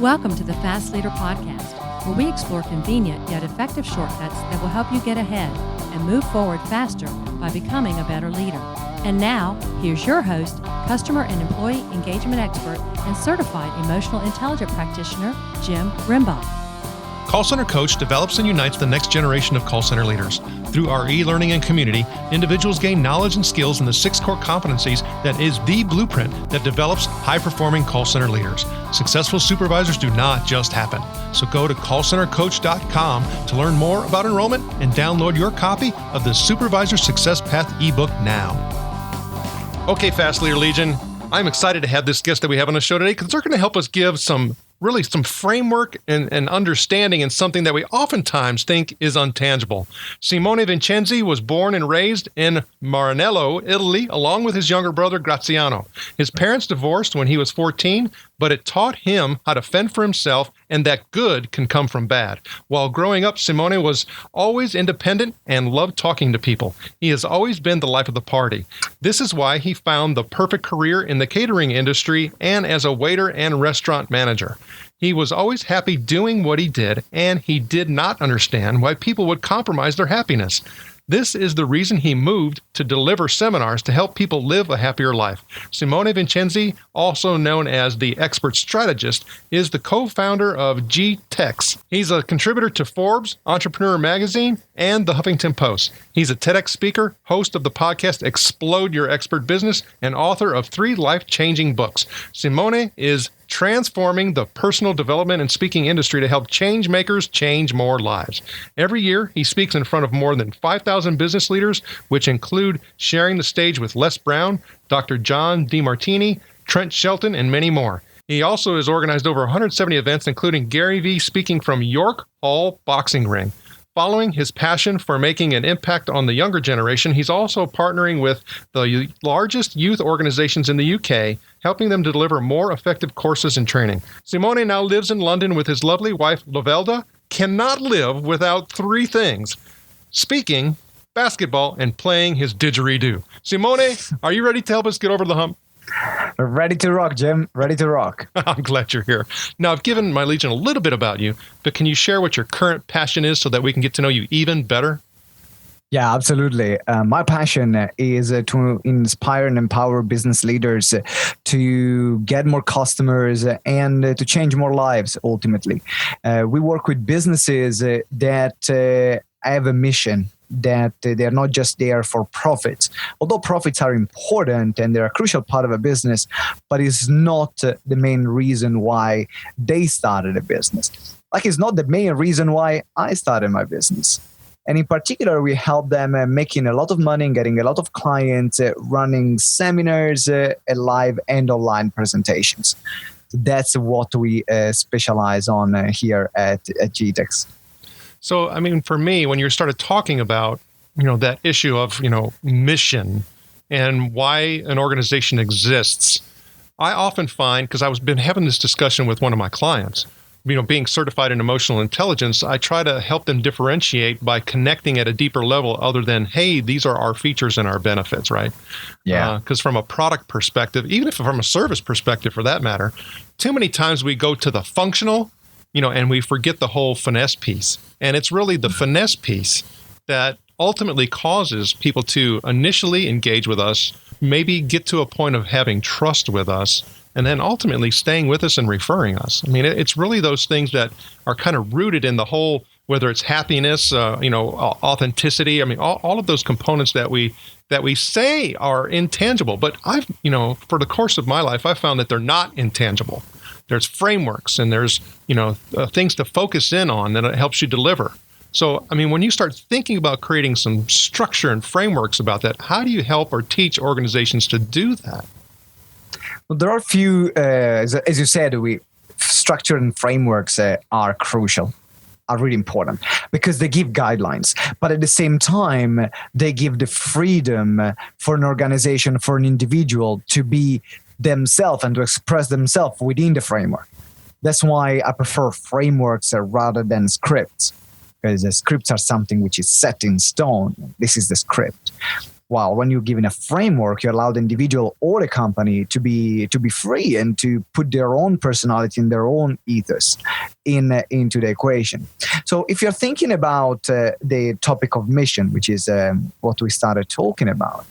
Welcome to the Fast Leader Podcast, where we explore convenient yet effective shortcuts that will help you get ahead and move forward faster by becoming a better leader. And now, here's your host, customer and employee engagement expert, and certified emotional intelligence practitioner, Jim Rimbaugh. Call Center Coach develops and unites the next generation of call center leaders. Through our e-learning and community, individuals gain knowledge and skills in the 6 core competencies that is the blueprint that develops high-performing call center leaders. Successful supervisors do not just happen. So go to callcentercoach.com to learn more about enrollment and download your copy of the Supervisor Success Path ebook now. Okay, Fast Leader Legion, I'm excited to have this guest that we have on the show today because they're going to help us give some framework and understanding in something that we oftentimes think is untangible. Simone Vincenzi was born and raised in Maranello, Italy, along with his younger brother, Graziano. His parents divorced when he was 14, but it taught him how to fend for himself and that good can come from bad. While growing up, Simone was always independent and loved talking to people. He has always been the life of the party. This is why he found the perfect career in the catering industry and as a waiter and restaurant manager. He was always happy doing what he did, and he did not understand why people would compromise their happiness. This is the reason he moved to deliver seminars to help people live a happier life. Simone Vincenzi, also known as the Expert Strategist, is the co-founder of G-Tex. He's a contributor to Forbes, Entrepreneur Magazine, and the Huffington Post. He's a TEDx speaker, host of the podcast Explode Your Expert Business, and author of 3 life-changing books. Simone is transforming the personal development and speaking industry to help change makers change more lives. Every year, he speaks in front of more than 5,000 business leaders, which include sharing the stage with Les Brown, Dr. John DeMartini, Trent Shelton, and many more. He also has organized over 170 events, including Gary Vee speaking from York Hall Boxing Ring. Following his passion for making an impact on the younger generation, he's also partnering with the largest youth organizations in the UK, helping them deliver more effective courses and training. Simone now lives in London with his lovely wife, Lovelda, cannot live without 3 things: speaking, basketball, and playing his didgeridoo. Simone, are you ready to help us get over the hump? Ready to rock, Jim. Ready to rock. I'm glad you're here. Now, I've given my Legion a little bit about you, but can you share what your current passion is so that we can get to know you even better? Yeah, absolutely. My passion is to inspire and empower business leaders to get more customers and to change more lives, ultimately. We work with businesses that have a mission, that they're not just there for profits. Although profits are important and they're a crucial part of a business, but it's not the main reason why they started a business. Like it's not the main reason why I started my business. And in particular, we help them making a lot of money and getting a lot of clients, running seminars, live and online presentations. So that's what we specialize on here at G-Tex. So, I mean, for me, when you started talking about, that issue of, mission and why an organization exists, I often find, because I've been having this discussion with one of my clients, being certified in emotional intelligence, I try to help them differentiate by connecting at a deeper level other than, hey, these are our features and our benefits, right? Yeah. Because from a product perspective, even if from a service perspective for that matter, too many times we go to the functional, and we forget the whole finesse piece. And it's really the finesse piece that ultimately causes people to initially engage with us, maybe get to a point of having trust with us, and then ultimately staying with us and referring us. I mean, it's really those things that are kind of rooted in the whole, whether it's happiness, authenticity. I mean, all of those components that we say are intangible. But I've, for the course of my life, I've found that they're not intangible. There's frameworks and there's, things to focus in on that it helps you deliver. So, I mean, when you start thinking about creating some structure and frameworks about that, how do you help or teach organizations to do that? Well, there are a few, as you said, structure and frameworks are crucial, are really important because they give guidelines. But at the same time, they give the freedom for an organization, for an individual to be themselves and to express themselves within the framework. That's why I prefer frameworks rather than scripts, because the scripts are something which is set in stone. This is the script. While when you're given a framework, you allow the individual or the company to be free and to put their own personality and their own ethos into the equation. So if you're thinking about the topic of mission, which is what we started talking about,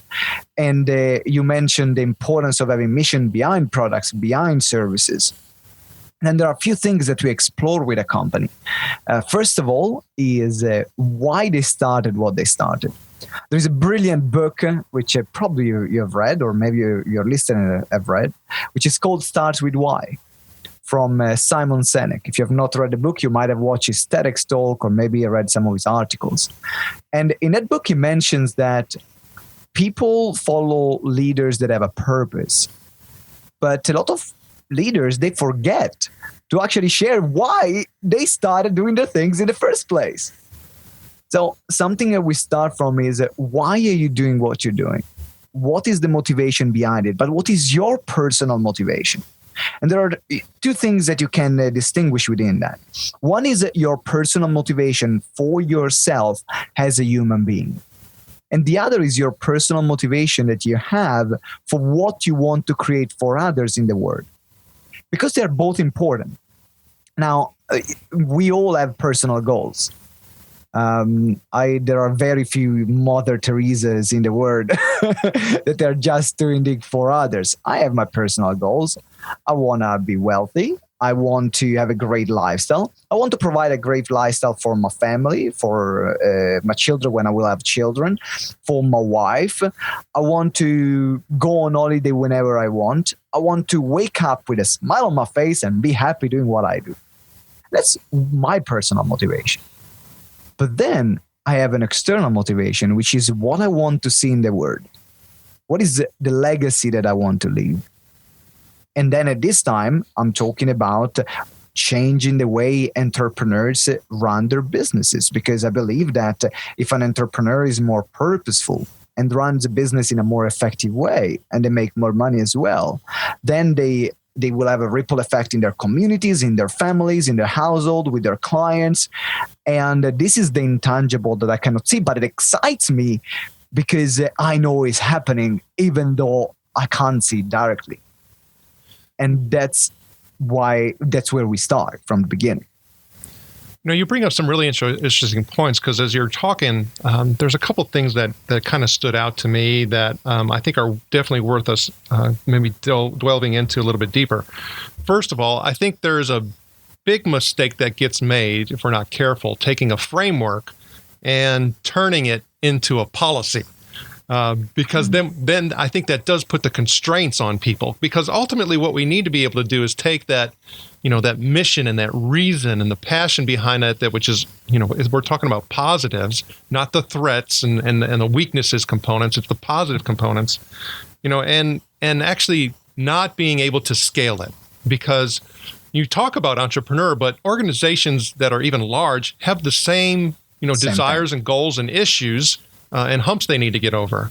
and you mentioned the importance of having mission behind products, behind services, and there are a few things that we explore with a company. First of all is why they started what they started. There's a brilliant book, which probably you have read, or maybe your listeners have read, which is called Starts With Why, from Simon Sinek. If you have not read the book, you might have watched his TEDx talk, or maybe read some of his articles. And in that book, he mentions that people follow leaders that have a purpose. But a lot of leaders, they forget to actually share why they started doing the things in the first place. So something that we start from is why are you doing what you're doing? What is the motivation behind it? But what is your personal motivation? And there are two things that you can distinguish within that. One is your personal motivation for yourself as a human being. And the other is your personal motivation that you have for what you want to create for others in the world. Because they're both important. Now, we all have personal goals. There are very few Mother Teresas in the world that are just doing it for others. I have my personal goals. I want to be wealthy. I want to have a great lifestyle. I want to provide a great lifestyle for my family, for my children when I will have children, for my wife. I want to go on holiday whenever I want. I want to wake up with a smile on my face and be happy doing what I do. That's my personal motivation. But then I have an external motivation, which is what I want to see in the world. What is the legacy that I want to leave? And then at this time, I'm talking about changing the way entrepreneurs run their businesses, because I believe that if an entrepreneur is more purposeful and runs a business in a more effective way, and they make more money as well, then they will have a ripple effect in their communities, in their families, in their household, with their clients. And this is the intangible that I cannot see, but it excites me because I know it's happening, even though I can't see it directly. And that's where we start from the beginning. You bring up some really interesting points, because as you're talking, there's a couple things that kind of stood out to me that I think are definitely worth us maybe delving into a little bit deeper. First of all, I think there's a big mistake that gets made if we're not careful, taking a framework and turning it into a policy. Because then I think that does put the constraints on people, because ultimately what we need to be able to do is take that, that mission and that reason and the passion behind it, which is, we're talking about positives, not the threats and the weaknesses components. It's the positive components, and actually not being able to scale it, because you talk about entrepreneur, but organizations that are even large have the same, desires and goals and issues and humps they need to get over.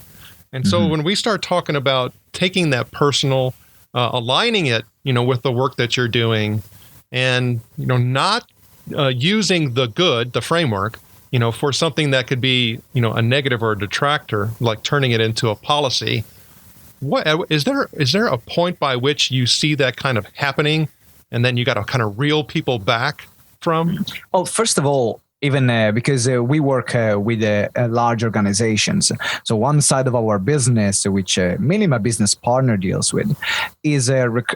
And so when we start talking about taking that personal, aligning it, with the work that you're doing, and, not using the framework, for something that could be, a negative or a detractor, like turning it into a policy. What is there a point by which you see that kind of happening, and then you got to kind of reel people back from? Well, first of all, even because we work with large organizations. So one side of our business, which mainly my business partner deals with, is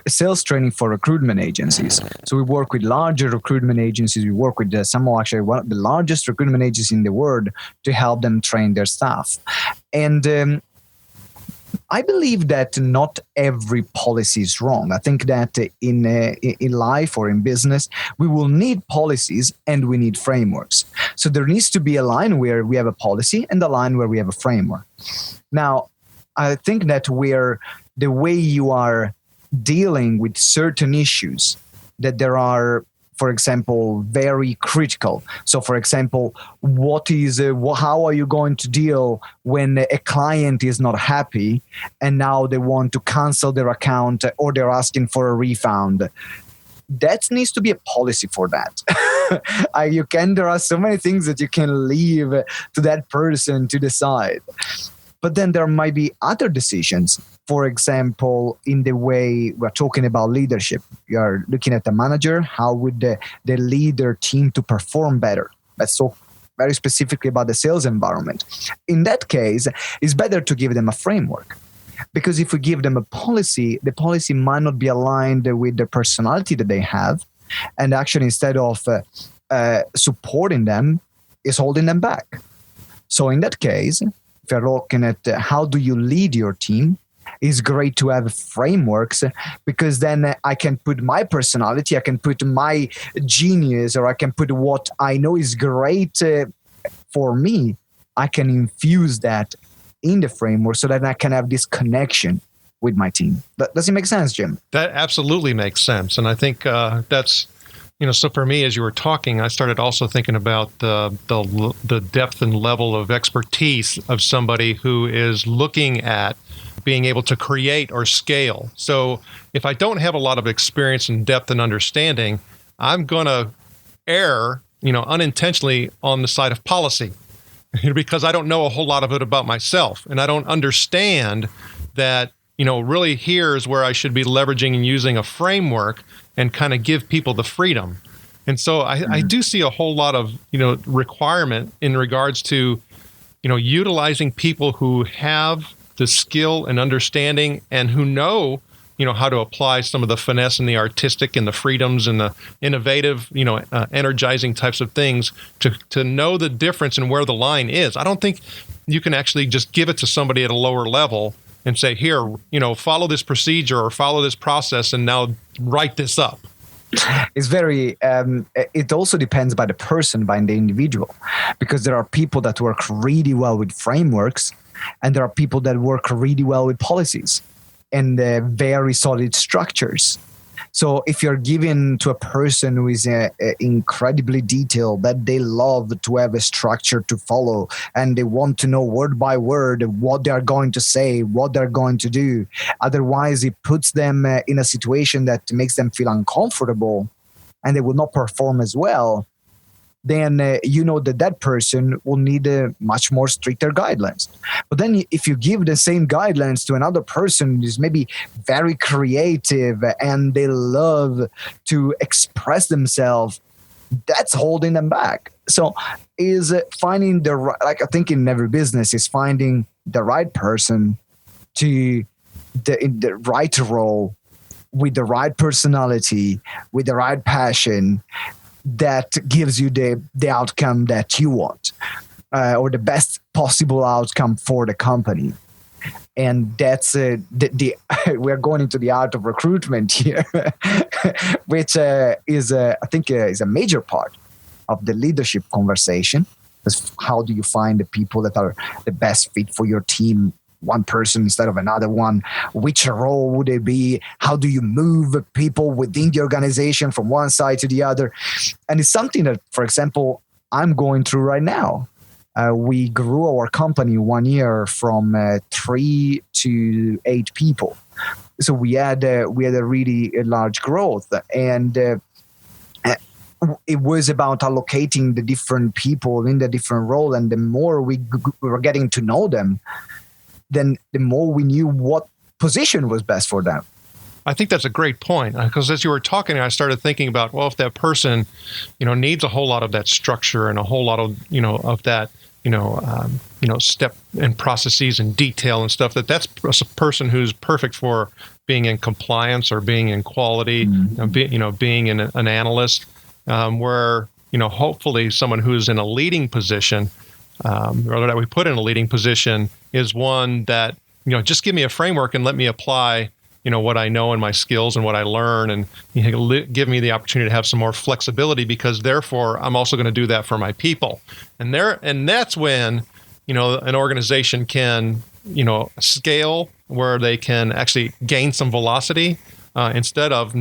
sales training for recruitment agencies. So we work with larger recruitment agencies. We work with actually one of the largest recruitment agencies in the world to help them train their staff. And I believe that not every policy is wrong. I think that in life or in business, we will need policies and we need frameworks. So there needs to be a line where we have a policy and a line where we have a framework. Now, I think that the way you are dealing with certain issues, that there are, for example, very critical. So, for example, how are you going to deal when a client is not happy and now they want to cancel their account or they're asking for a refund? That needs to be a policy for that. There are so many things that you can leave to that person to decide. But then there might be other decisions. For example, in the way we're talking about leadership, you are looking at the manager, how would they lead their team to perform better? Let's talk very specifically about the sales environment. In that case, it's better to give them a framework. Because if we give them a policy, the policy might not be aligned with the personality that they have. And actually, instead of supporting them, is holding them back. So in that case, if you're looking at how do you lead your team, it's great to have frameworks, because then I can put my personality, I can put my genius, or I can put what I know is great for me. I can infuse that in the framework so that I can have this connection with my team. Does it make sense, Jim? That absolutely makes sense. And I think that's, so for me, as you were talking, I started also thinking about the depth and level of expertise of somebody who is looking at being able to create or scale. So if I don't have a lot of experience and depth and understanding, I'm going to err, unintentionally on the side of policy because I don't know a whole lot of it about myself. And I don't understand that, really here's where I should be leveraging and using a framework and kind of give people the freedom. And so I do see a whole lot of, requirement in regards to, utilizing people who have the skill and understanding and who know, how to apply some of the finesse and the artistic and the freedoms and the innovative, energizing types of things to know the difference and where the line is. I don't think you can actually just give it to somebody at a lower level and say, here, follow this procedure or follow this process and now write this up. It's very, it also depends by the person, by the individual, because there are people that work really well with frameworks and there are people that work really well with policies and very solid structures. So if you're given to a person who is incredibly detailed, that they love to have a structure to follow and they want to know word by word what they're going to say, what they're going to do. Otherwise, it puts them in a situation that makes them feel uncomfortable and they will not perform as well. Then that person will need much more stricter guidelines. But then if you give the same guidelines to another person who's maybe very creative and they love to express themselves, that's holding them back. So is finding the right, like I think in every business, is finding the right person in the right role, with the right personality, with the right passion, that gives you the outcome that you want, or the best possible outcome for the company. And that's we're going into the art of recruitment here, which is I think is a major part of the leadership conversation. Is how do you find the people that are the best fit for your team? One person instead of another one. Which role would it be? How do you move people within the organization from one side to the other? And it's something that, for example, I'm going through right now. We grew our company 1 year from 3 to 8 people. So we had a really large growth, and it was about allocating the different people in the different role. And the more we were getting to know them, then the more we knew what position was best for them. I think that's a great point, because as you were talking, I started thinking about, well, if that person, needs a whole lot of that structure and a whole lot of, of that, step and processes and detail and stuff, that's a person who's perfect for being in compliance or being in quality, being an analyst, where, hopefully someone who's in a leading position, or that we put in a leading position, is one that, just give me a framework and let me apply, what I know and my skills and what I learn, and give me the opportunity to have some more flexibility, because therefore I'm also going to do that for my people. And that's when, an organization can, scale where they can actually gain some velocity, instead of,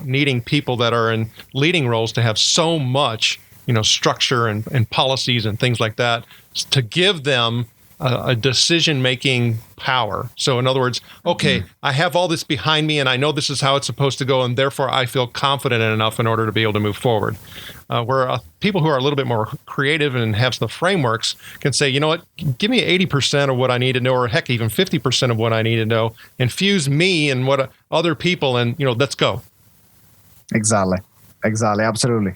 needing people that are in leading roles to have so much, structure and policies and things like that, to give them, a decision-making power. So in other words, okay, I have all this behind me and I know this is how it's supposed to go, and therefore I feel confident enough in order to be able to move forward. Where people who are a little bit more creative and have the frameworks can say, you know what, give me 80% of what I need to know, or heck, even 50% of what I need to know, infuse me and what other people, and, let's go. Exactly. Absolutely.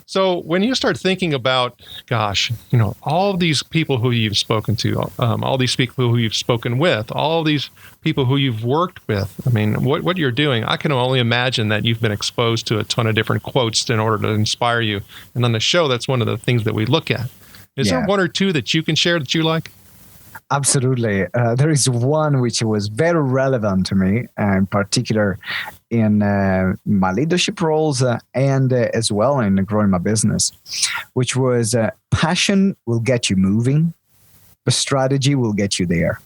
So when you start thinking about, gosh, all these people who you've spoken to, all these people who you've spoken with, all these people who you've worked with, I mean, what you're doing, I can only imagine that you've been exposed to a ton of different quotes in order to inspire you. And on the show, that's one of the things that we look at. Is there one or two that you can share that you like? Absolutely. There is one which was very relevant to me, in particular in my leadership roles and as well in growing my business, which was passion will get you moving, but strategy will get you there.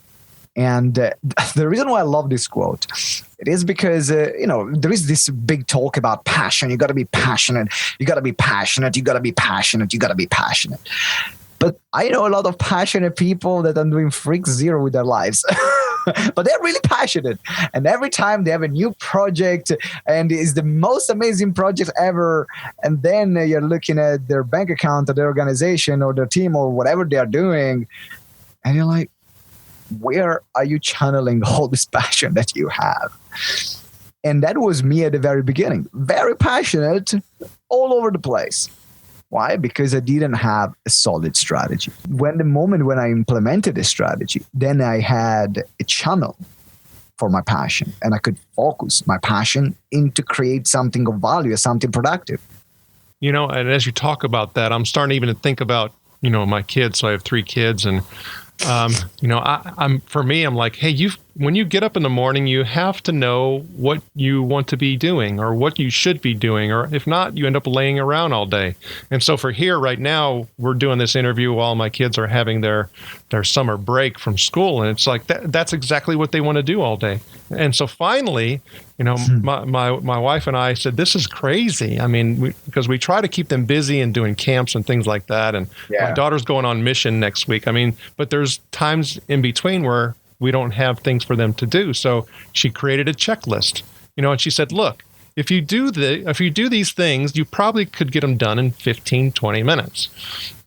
And the reason why I love this quote, it is because, there is this big talk about passion. You got to be passionate. You got to be passionate. You got to be passionate. You got to be passionate. But I know a lot of passionate people that are doing freak zero with their lives. But they're really passionate. And every time they have a new project, and it's the most amazing project ever, and then you're looking at their bank account or their organization or their team or whatever they are doing, and you're like, where are you channeling all this passion that you have? And that was me at the very beginning. Very passionate all over the place. Why? Because I didn't have a solid strategy. When I implemented a strategy, then I had a channel for my passion, and I could focus my passion into create something of value, something productive. And as you talk about that, I'm starting even to think about, my kids. So I have 3 kids, and I'm like, hey, when you get up in the morning, you have to know what you want to be doing or what you should be doing, or if not, you end up laying around all day. And so for here right now, we're doing this interview while my kids are having their summer break from school, and it's like that's exactly what they want to do all day. And so finally, my wife and I said, this is crazy. I mean, because we try to keep them busy and doing camps and things like that. And my daughter's going on mission next week. I mean, but there's times in between where we don't have things for them to do. So she created a checklist, and she said, look, if you do these things, you probably could get them done in 15, 20 minutes.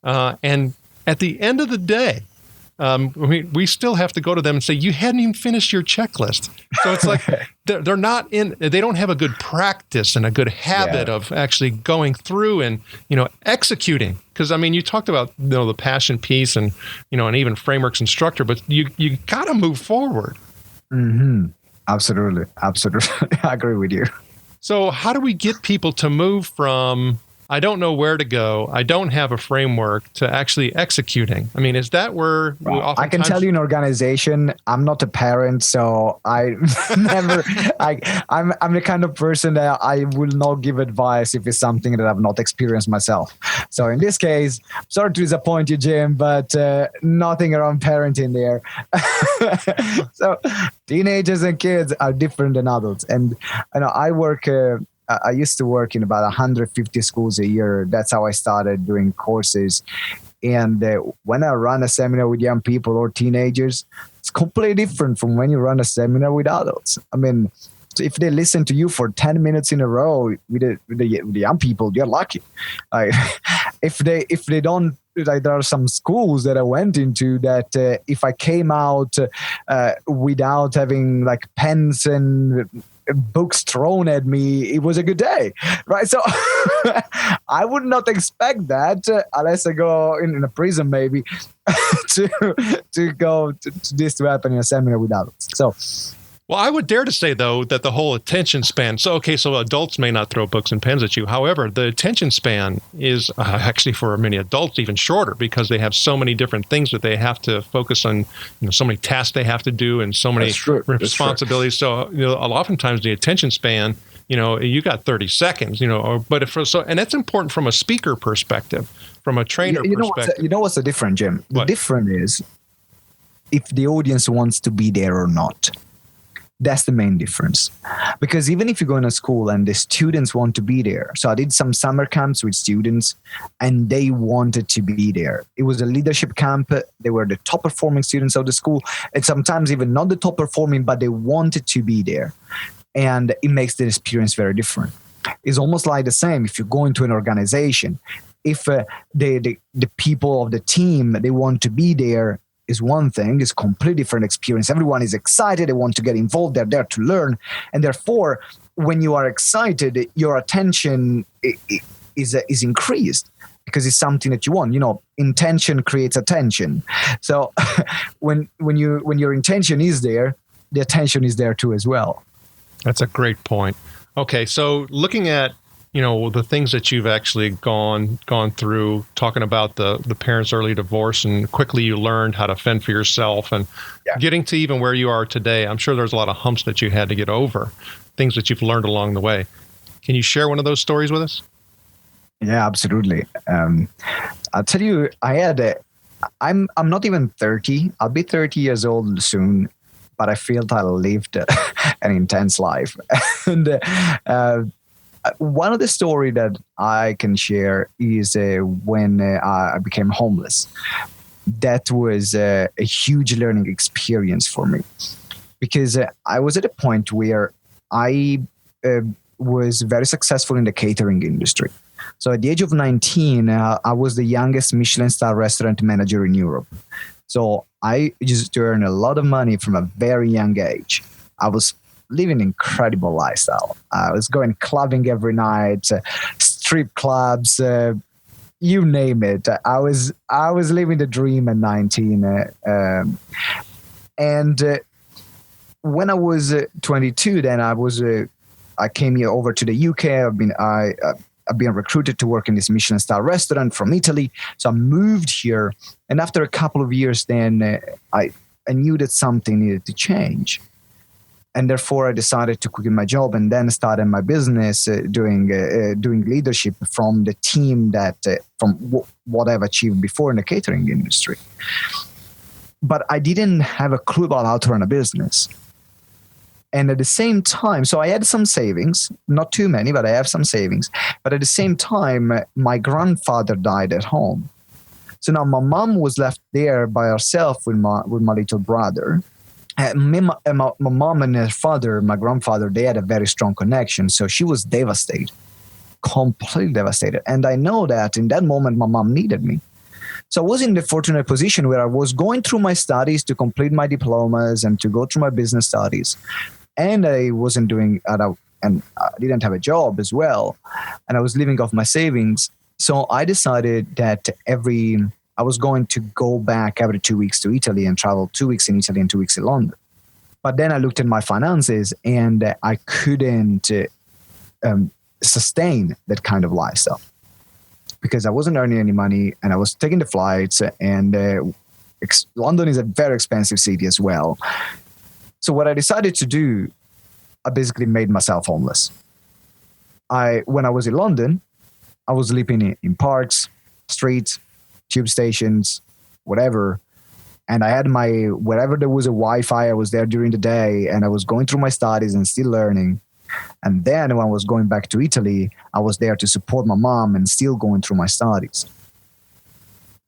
And at the end of the day, we still have to go to them and say, you hadn't even finished your checklist. So it's like they don't have a good practice and a good habit of actually going through and, executing. Because, I mean, you talked about, the passion piece and, and even frameworks and structure, but you got to move forward. Mm-hmm. Absolutely. I agree with you. So how do we get people to move from, I don't know where to go, I don't have a framework, to actually executing? I mean, is that where I can tell you in organization, I'm not a parent, so I never, I'm the kind of person that I will not give advice if it's something that I've not experienced myself. So in this case, sorry to disappoint you, Jim, but nothing around parenting there. So teenagers and kids are different than adults. And I used to work in about 150 schools a year. That's how I started doing courses. And when I run a seminar with young people or teenagers, it's completely different from when you run a seminar with adults. I mean, so if they listen to you for 10 minutes in a row with the young people, you're lucky. If they don't, like, there are some schools that I went into that if I came out without having like pens and books thrown at me, it was a good day, right? So I would not expect that unless I go in a prison, maybe, to go to this to happen in a seminar with adults. So. Well, I would dare to say, though, that the whole attention span, so adults may not throw books and pens at you. However, the attention span is actually for many adults even shorter, because they have so many different things that they have to focus on, so many tasks they have to do and so many responsibilities. So, oftentimes the attention span, you got 30 seconds, and that's important from a speaker perspective, from a trainer perspective. What's the difference, Jim? The difference is if the audience wants to be there or not. That's the main difference. Because even if you go in a school and the students want to be there. So I did some summer camps with students and they wanted to be there. It was a leadership camp. They were the top performing students of the school. And sometimes even not the top performing, but they wanted to be there. And it makes the experience very different. It's almost like the same if you go into an organization. If the people of the team, they want to be there, is one thing. It's a completely different experience. Everyone is excited. They want to get involved. They're there to learn. And therefore, when you are excited, your attention is increased because it's something that you want. Intention creates attention. So when your intention is there, the attention is there too as well. That's a great point. Okay, so looking at the things that you've actually gone through, talking about the parents' early divorce, and quickly you learned how to fend for yourself, and getting to even where you are today. I'm sure there's a lot of humps that you had to get over, things that you've learned along the way. Can you share one of those stories with us? Yeah, absolutely. I'll tell you, I'm not even 30. I'll be 30 years old soon, but I feel that I lived an intense life. And one of the story that I can share is when I became homeless. That was a huge learning experience for me because I was at a point where I was very successful in the catering industry. So at the age of 19, I was the youngest Michelin star restaurant manager in Europe. So I used to earn a lot of money from a very young age. I was living an incredible lifestyle. I was going clubbing every night, strip clubs, you name it. I was living the dream at 19. And when I was 22, then I came here over to the UK. I've been recruited to work in this Michelin star restaurant from Italy. So I moved here, and after a couple of years, then I knew that something needed to change. And therefore, I decided to quit my job and then started my business doing leadership from the team from what I've achieved before in the catering industry. But I didn't have a clue about how to run a business. And at the same time, so I had some savings, not too many, but I have some savings. But at the same time, my grandfather died at home. So now my mom was left there by herself with my little brother. My mom and her father, my grandfather, they had a very strong connection. So she was devastated, completely devastated. And I know that in that moment, my mom needed me. So I was in the fortunate position where I was going through my studies to complete my diplomas and to go through my business studies. And I wasn't doing, and I didn't have a job as well. And I was living off my savings. So I decided that I was going to go back every 2 weeks to Italy and travel 2 weeks in Italy and 2 weeks in London. But then I looked at my finances and I couldn't sustain that kind of lifestyle because I wasn't earning any money and I was taking the flights, and London is a very expensive city as well. So what I decided to do, I basically made myself homeless. When I was in London, I was sleeping in parks, streets, tube stations, whatever. And I had wherever there was a Wi-Fi, I was there during the day and I was going through my studies and still learning. And then when I was going back to Italy, I was there to support my mom and still going through my studies.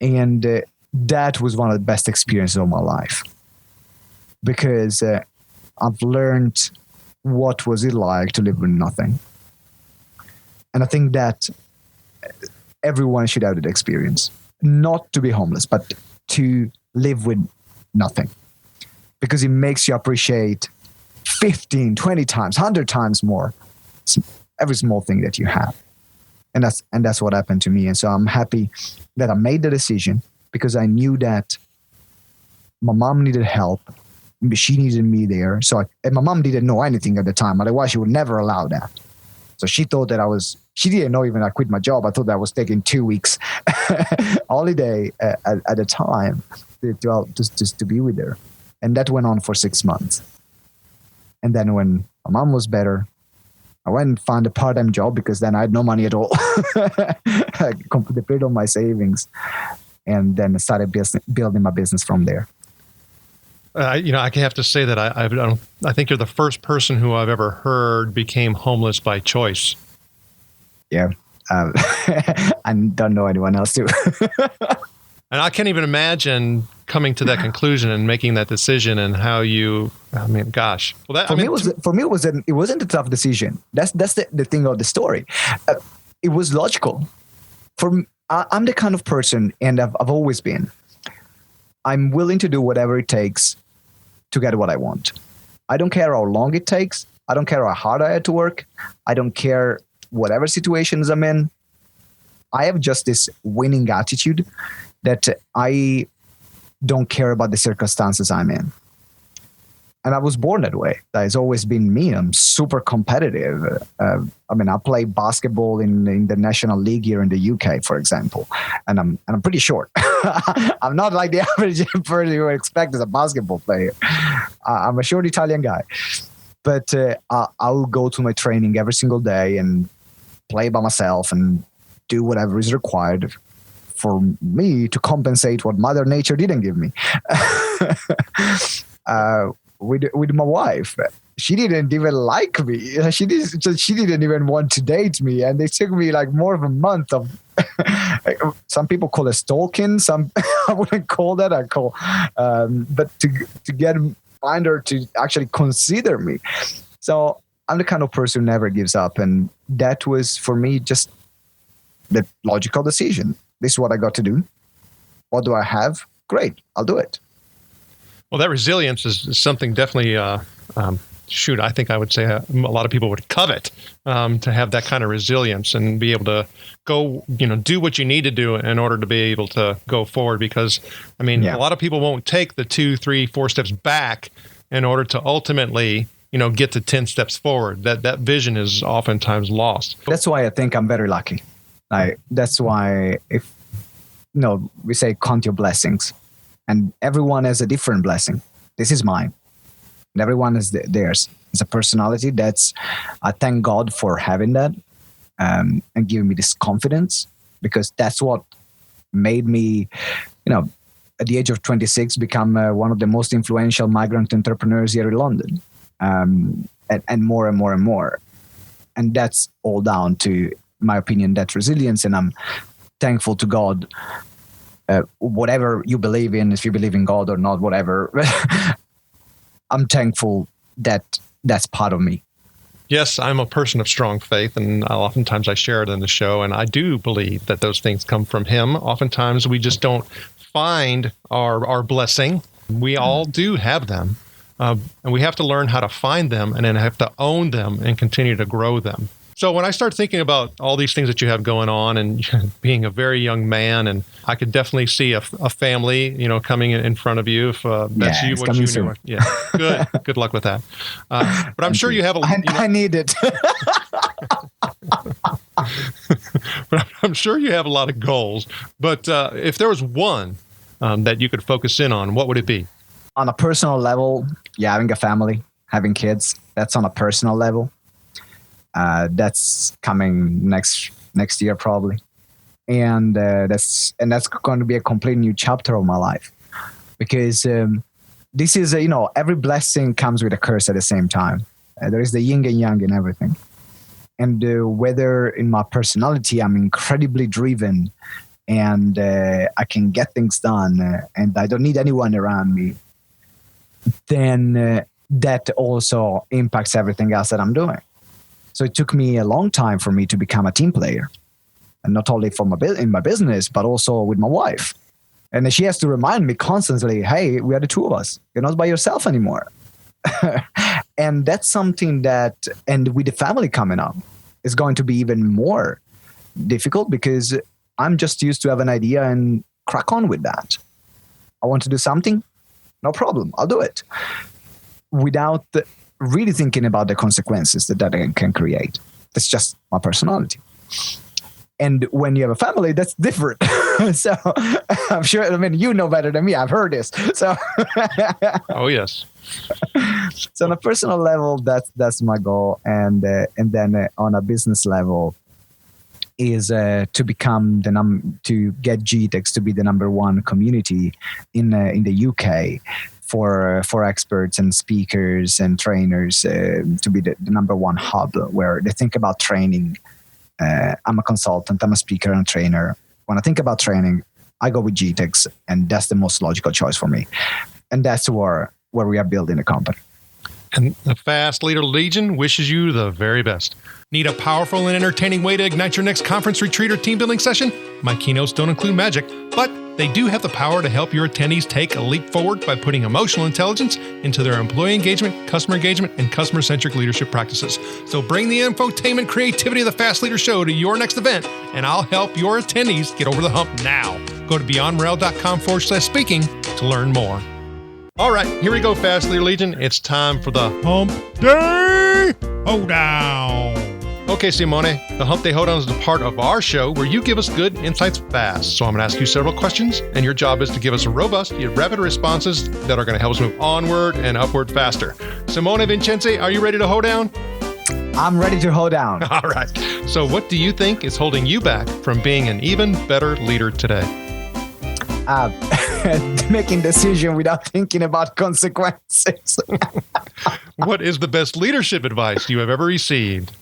And that was one of the best experiences of my life because I've learned what was it like to live with nothing. And I think that everyone should have that experience. Not to be homeless, but to live with nothing. Because it makes you appreciate 15, 20 times, 100 times more every small thing that you have. And that's what happened to me. And so I'm happy that I made the decision because I knew that my mom needed help. She needed me there. And my mom didn't know anything at the time. Otherwise, she would never allow that. So she thought that she didn't know even I quit my job. I thought that I was taking 2 weeks holiday at a time just to be with her. And that went on for 6 months. And then when my mom was better, I went and found a part-time job because then I had no money at all. I completely paid all my savings. And then I started building my business from there. I have to say that I think you're the first person who I've ever heard became homeless by choice. Yeah. I don't know anyone else too. And I can't even imagine coming to that conclusion and making that decision and how you, gosh. Well, for me, it wasn't a tough decision. That's the thing of the story. It was logical. I'm the kind of person, and I've always been, I'm willing to do whatever it takes to get what I want. I don't care how long it takes. I don't care how hard I had to work. I don't care whatever situations I'm in. I have just this winning attitude that I don't care about the circumstances I'm in. And I was born that way. That has always been me. I'm super competitive. I play basketball in the National League here in the UK, for example, and I'm pretty short. I'm not like the average person you would expect as a basketball player. I'm a short Italian guy, but I'll go to my training every single day and play by myself and do whatever is required for me to compensate what Mother Nature didn't give me. With my wife, she didn't even like me. She didn't even want to date me, and it took me like more of a month of. Some people call it stalking. Some I wouldn't call that. But to find her to actually consider me. So I'm the kind of person who never gives up, and that was for me just the logical decision. This is what I got to do. What do I have? Great, I'll do it. Well, that resilience is something definitely, I think I would say a lot of people would covet, to have that kind of resilience and be able to go, do what you need to do in order to be able to go forward. Because, a lot of people won't take the 2, 3, 4 steps back in order to ultimately, get to 10 steps forward. That vision is oftentimes lost. That's why I think I'm very lucky. That's why we say count your blessings. And everyone has a different blessing. This is mine. And everyone has theirs. It's a personality I thank God for having that and giving me this confidence, because that's what made me, at the age of 26, become one of the most influential migrant entrepreneurs here in London, and more and more and more. And that's all down to, in my opinion, that resilience. And I'm thankful to God. Whatever you believe in, if you believe in God or not, whatever, I'm thankful that that's part of me. Yes, I'm a person of strong faith, and oftentimes I share it in the show, and I do believe that those things come from Him. Oftentimes we just don't find our blessing. We all do have them, and we have to learn how to find them and then have to own them and continue to grow them. So when I start thinking about all these things that you have going on and being a very young man, and I could definitely see a family, coming in front of you. If that's you, what you soon. Yeah, good. Good luck with that. But I'm sure you have I need it. But I'm sure you have a lot of goals. But if there was one that you could focus in on, what would it be? On a personal level, having a family, having kids. That's on a personal level. That's coming next year probably, and that's going to be a complete new chapter of my life, because this is every blessing comes with a curse at the same time. There is the yin and yang in everything, and whether in my personality I'm incredibly driven and I can get things done and I don't need anyone around me, then that also impacts everything else that I'm doing. So it took me a long time for me to become a team player, and not only in my business, but also with my wife. And she has to remind me constantly, hey, we are the two of us. You're not by yourself anymore. And that's something that, and with the family coming up, is going to be even more difficult, because I'm just used to have an idea and crack on with that. I want to do something, no problem, I'll do it. Without really thinking about the consequences that can create. That's just my personality. And when you have a family, that's different. So I'm sure, you know better than me. I've heard this. So oh yes. So on a personal level, that's my goal. And then on a business level is to become to get GTEx to be the number one community in the UK for experts and speakers and trainers to be the number one hub where they think about training. I'm a consultant, I'm a speaker and trainer. When I think about training, I go with GTEx, and that's the most logical choice for me. And that's where we are building the company. And the Fast Leader Legion wishes you the very best. Need a powerful and entertaining way to ignite your next conference, retreat, or team building session? My keynotes don't include magic, but they do have the power to help your attendees take a leap forward by putting emotional intelligence into their employee engagement, and customer-centric leadership practices. So bring the infotainment creativity of the Fast Leader Show to your next event, and I'll help your attendees get over the hump now. Go to beyondmorale.com/speaking to learn more. All right, here we go, Fast Leader Legion. It's time for the Hump Day Hoedown. Okay, Simone, the Hump Day Hoedown is the part of our show where you give us good insights fast. So I'm going to ask you several questions, and your job is to give us robust yet rapid responses that are going to help us move onward and upward faster. Simone Vincenzi, are you ready to hoedown? I'm ready to hold down. All right. So what do you think is holding you back from being an even better leader today? Making decisions without thinking about consequences. What is the best leadership advice you have ever received?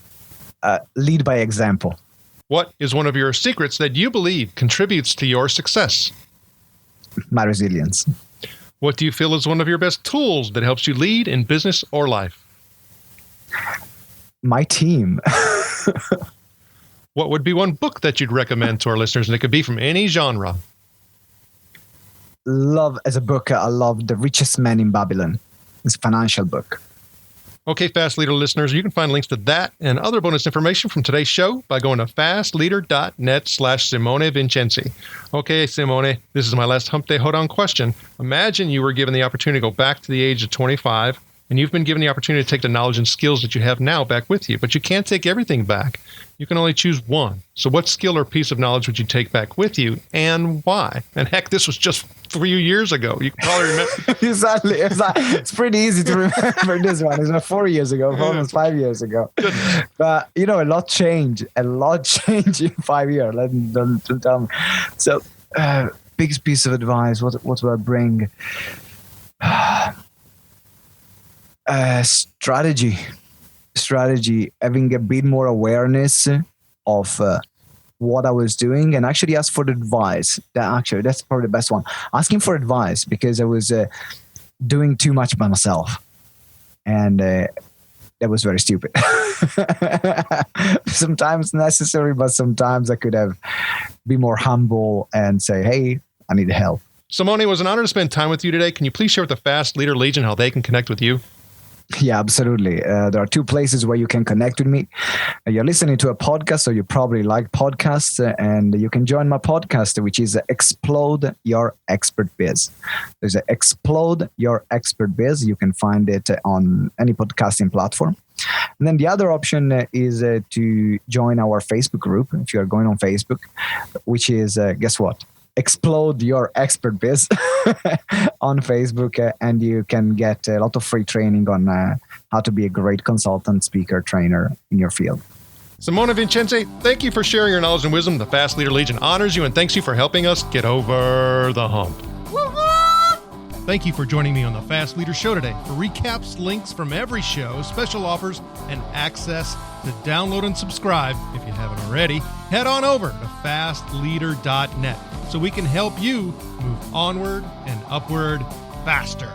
Lead by example. What is one of your secrets that you believe contributes to your success? My resilience. What do you feel is one of your best tools that helps you lead in business or life? My team. What would be one book that you'd recommend to our listeners? And it could be from any genre. Love as a book. I love The Richest Man in Babylon. It's a financial book. Okay, Fast Leader listeners, you can find links to that and other bonus information from today's show by going to fastleader.net/Simone Vincenzi. Okay, Simone, this is my last Hump Day Hoedown question. Imagine you were given the opportunity to go back to the age of 25, and you've been given the opportunity to take the knowledge and skills that you have now back with you, but you can't take everything back. You can only choose one. So what skill or piece of knowledge would you take back with you, and why? And heck, this was just a few years ago. You can probably remember. Exactly. It's pretty easy to remember this one. It's not 4 years ago, almost 5 years ago. Goodness. But, a lot changed. A lot changed in 5 years. Don't tell me. So, biggest piece of advice, what would I bring? Strategy, having a bit more awareness of what I was doing, and actually ask for the advice. That's probably the best one. Asking for advice, because I was doing too much by myself, and that was very stupid. Sometimes necessary, but sometimes I could have been more humble and say, hey, I need help. Simone, it was an honor to spend time with you today. Can you please share with the Fast Leader Legion how they can connect with you? Yeah, absolutely. There are two places where you can connect with me. You're listening to a podcast, so you probably like podcasts, and you can join my podcast, which is Explode Your Expert Biz. There's a Explode Your Expert Biz. You can find it on any podcasting platform. And then the other option is to join our Facebook group, if you're going on Facebook, which is, guess what? Explode Your Expert Biz on Facebook, and you can get a lot of free training on how to be a great consultant, speaker, trainer in your field. Simone Vincenzi, thank you for sharing your knowledge and wisdom. The Fast Leader Legion honors you and thanks you for helping us get over the hump. Thank you for joining me on the Fast Leader Show today. For recaps, links from every show, special offers, and access to download and subscribe, if you haven't already, head on over to fastleader.net so we can help you move onward and upward faster.